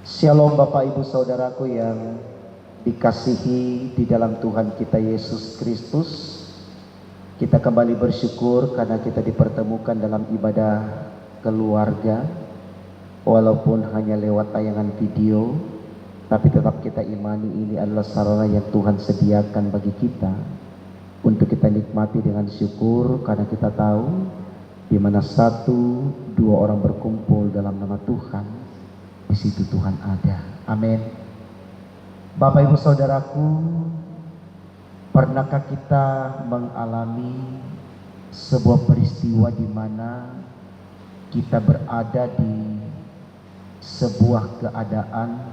Shalom Bapak Ibu Saudaraku yang dikasihi di dalam Tuhan kita Yesus Kristus. Kita kembali bersyukur karena kita dipertemukan dalam ibadah keluarga. Walaupun hanya lewat tayangan video, tapi tetap kita imani ini adalah sarana yang Tuhan sediakan bagi kita untuk kita nikmati dengan syukur, karena kita tahu di mana satu dua orang berkumpul dalam nama Tuhan, di situ Tuhan ada. Amin. Bapak Ibu Saudaraku, pernahkah kita mengalami sebuah peristiwa di mana kita berada di sebuah keadaan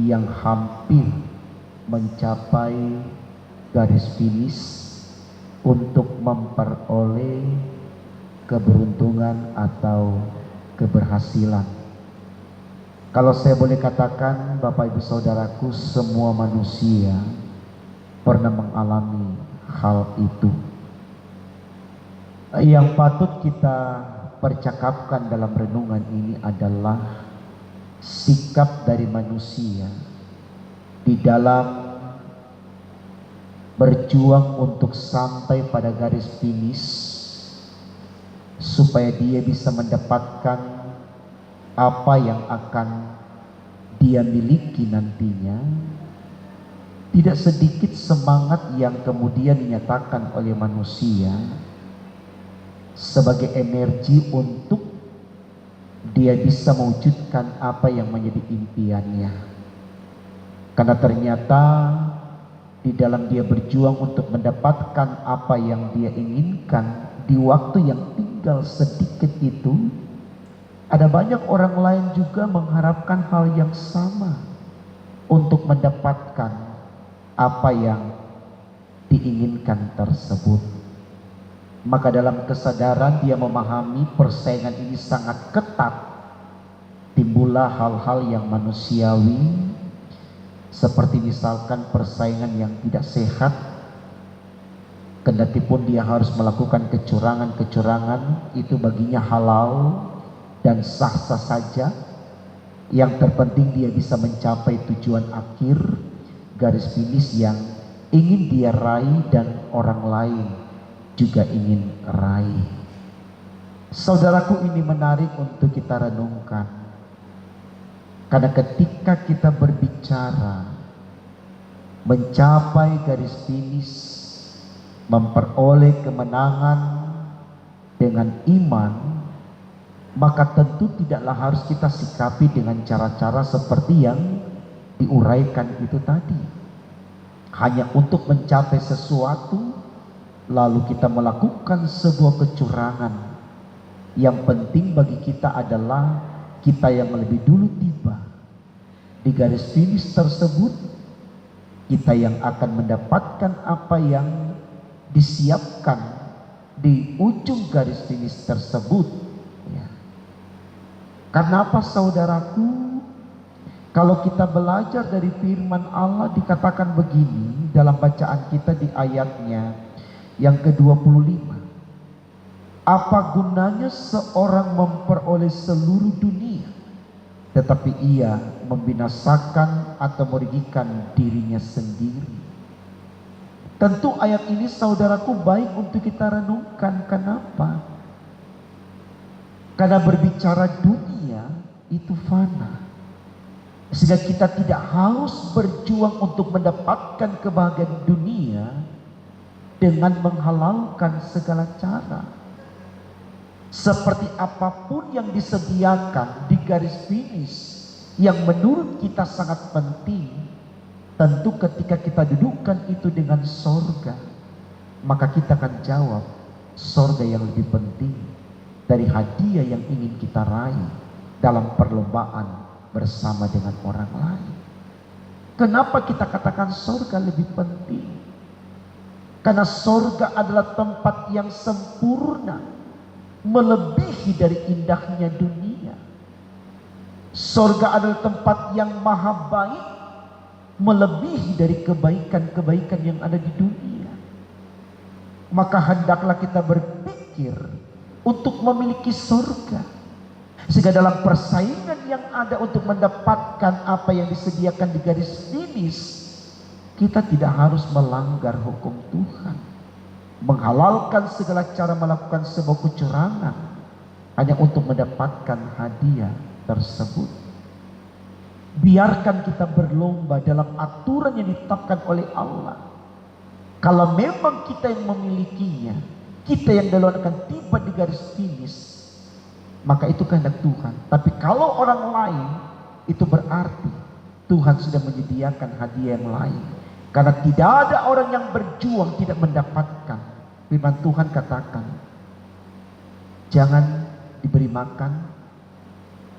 yang hampir mencapai garis finish untuk memperoleh keberuntungan atau keberhasilan? Kalau saya boleh katakan, Bapak Ibu Saudaraku, semua manusia pernah mengalami hal itu. Yang patut kita percakapkan dalam renungan ini adalah sikap dari manusia di dalam berjuang untuk sampai pada garis finish, supaya dia bisa mendapatkan apa yang akan dia miliki nantinya. Tidak sedikit semangat yang kemudian dinyatakan oleh manusia sebagai energi untuk dia bisa mewujudkan apa yang menjadi impiannya. Karena ternyata di dalam dia berjuang untuk mendapatkan apa yang dia inginkan di waktu yang tinggal sedikit itu, ada banyak orang lain juga mengharapkan hal yang sama untuk mendapatkan apa yang diinginkan tersebut. Maka dalam kesadaran dia memahami persaingan ini sangat ketat, timbullah hal-hal yang manusiawi, seperti misalkan persaingan yang tidak sehat. Kendati pun dia harus melakukan kecurangan-kecurangan, itu baginya halal dan sah-sah saja. Yang terpenting dia bisa mencapai tujuan akhir, garis finish yang ingin dia raih dan orang lain juga ingin raih. Saudaraku, ini menarik untuk kita renungkan, karena ketika kita berbicara mencapai garis finish, memperoleh kemenangan dengan iman, maka tentu tidaklah harus kita sikapi dengan cara-cara seperti yang diuraikan itu tadi. Hanya untuk mencapai sesuatu, lalu kita melakukan sebuah kecurangan. Yang penting bagi kita adalah kita yang lebih dulu tiba di garis finish tersebut, kita yang akan mendapatkan apa yang disiapkan di ujung garis finish tersebut. Karena apa, saudaraku? Kalau kita belajar dari firman Allah, dikatakan begini dalam bacaan kita di ayatnya yang ke-25. Apa gunanya seorang memperoleh seluruh dunia, tetapi ia membinasakan atau merugikan dirinya sendiri? Tentu ayat ini, saudaraku, baik untuk kita renungkan. Kenapa? Karena berbicara dunia itu fana, sehingga kita tidak harus berjuang untuk mendapatkan kebahagiaan dunia dengan menghalalkan segala cara. Seperti apapun yang disediakan di garis finish yang menurut kita sangat penting, tentu ketika kita dudukkan itu dengan sorga, maka kita akan jawab sorga yang lebih penting dari hadiah yang ingin kita raih dalam perlombaan bersama dengan orang lain. Kenapa kita katakan sorga lebih penting? Karena sorga adalah tempat yang sempurna, melebihi dari indahnya dunia. Sorga adalah tempat yang maha baik, melebihi dari kebaikan-kebaikan yang ada di dunia. Maka hendaklah kita berpikir untuk memiliki sorga. Sehingga dalam persaingan yang ada untuk mendapatkan apa yang disediakan di garis finish, kita tidak harus melanggar hukum Tuhan, menghalalkan segala cara melakukan sebuah kecurangan hanya untuk mendapatkan hadiah tersebut. Biarkan kita berlomba dalam aturan yang ditetapkan oleh Allah. Kalau memang kita yang memilikinya, kita yang duluan akan tiba di garis finish, maka itu kehendak Tuhan. Tapi kalau orang lain, itu berarti Tuhan sudah menyediakan hadiah yang lain. Karena tidak ada orang yang berjuang tidak mendapatkan. Firman Tuhan katakan, jangan diberi makan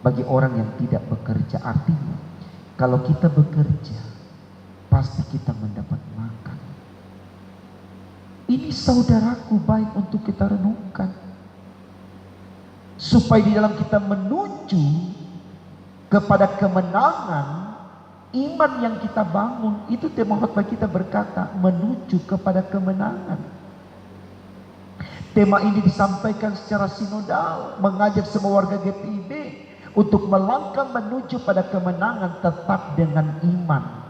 bagi orang yang tidak bekerja. Artinya, kalau kita bekerja, pasti kita mendapat makan. Ini saudaraku baik untuk kita renungkan. Supaya di dalam kita menuju kepada kemenangan, iman yang kita bangun, itu tema khotbah kita berkata, menuju kepada kemenangan. Tema ini disampaikan secara sinodal, mengajak semua warga GPIB untuk melangkah menuju pada kemenangan tetap dengan iman.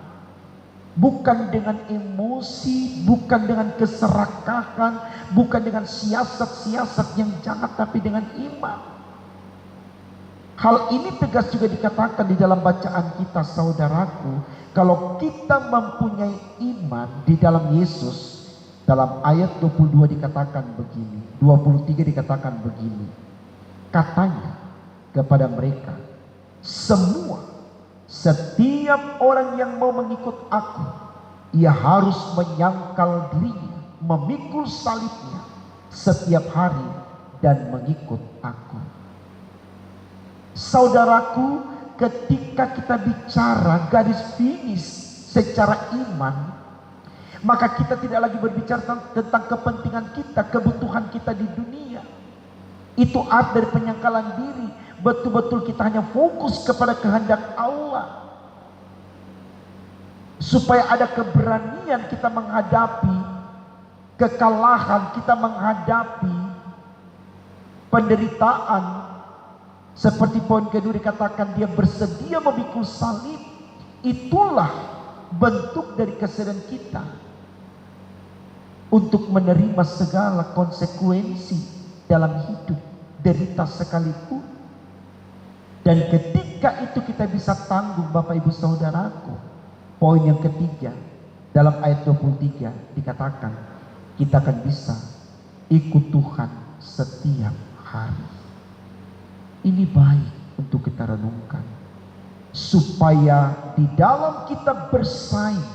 Bukan dengan emosi, bukan dengan keserakahan, bukan dengan siasat-siasat yang jahat, tapi dengan iman. Hal ini tegas juga dikatakan di dalam bacaan kita, saudaraku. Kalau kita mempunyai iman di dalam Yesus, dalam ayat 22 dikatakan begini, 23 dikatakan begini. Katanya kepada mereka, setiap orang yang mau mengikut aku, ia harus menyangkal dirinya, memikul salibnya setiap hari dan mengikut aku. Saudaraku, ketika kita bicara garis finish secara iman, maka kita tidak lagi berbicara tentang kepentingan kita, kebutuhan kita di dunia. Itu arti dari penyangkalan diri. Betul-betul kita hanya fokus kepada kehendak Allah. Supaya ada keberanian kita menghadapi kekalahan, kita menghadapi penderitaan. Seperti poin kedua dikatakan, dia bersedia memikul salib. Itulah bentuk dari kesediaan kita untuk menerima segala konsekuensi dalam hidup, derita sekalipun. Dan ketika itu kita bisa tanggung, Bapak Ibu Saudaraku. Poin yang ketiga, dalam ayat 23 dikatakan, kita akan bisa ikut Tuhan setiap hari. Ini baik untuk kita renungkan, supaya di dalam kita bersaing,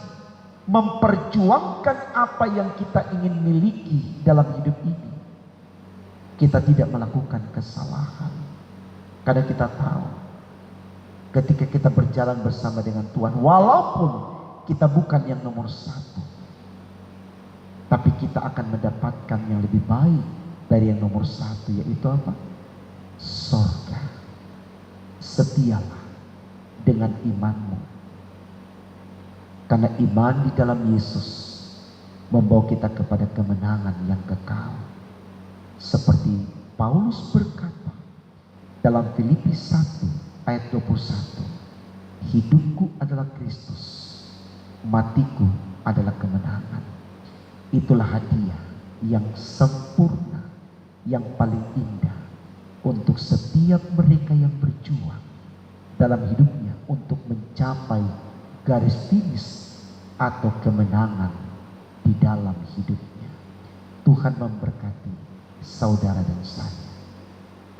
memperjuangkan apa yang kita ingin miliki dalam hidup ini, kita tidak melakukan kesalahan. Karena kita tahu, ketika kita berjalan bersama dengan Tuhan, walaupun kita bukan yang nomor satu, tapi kita akan mendapatkan yang lebih baik dari yang nomor satu, yaitu apa? Sorga. Setialah dengan imanmu, karena iman di dalam Yesus membawa kita kepada kemenangan yang kekal. Seperti Paulus berkata dalam Filipi 1 ayat 21, hidupku adalah Kristus, matiku adalah kemenangan. Itulah hadiah yang sempurna, yang paling indah untuk setiap mereka yang berjuang dalam hidupnya untuk mencapai garis finish atau kemenangan di dalam hidupnya. Tuhan memberkati saudara dan saya.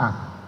Amin.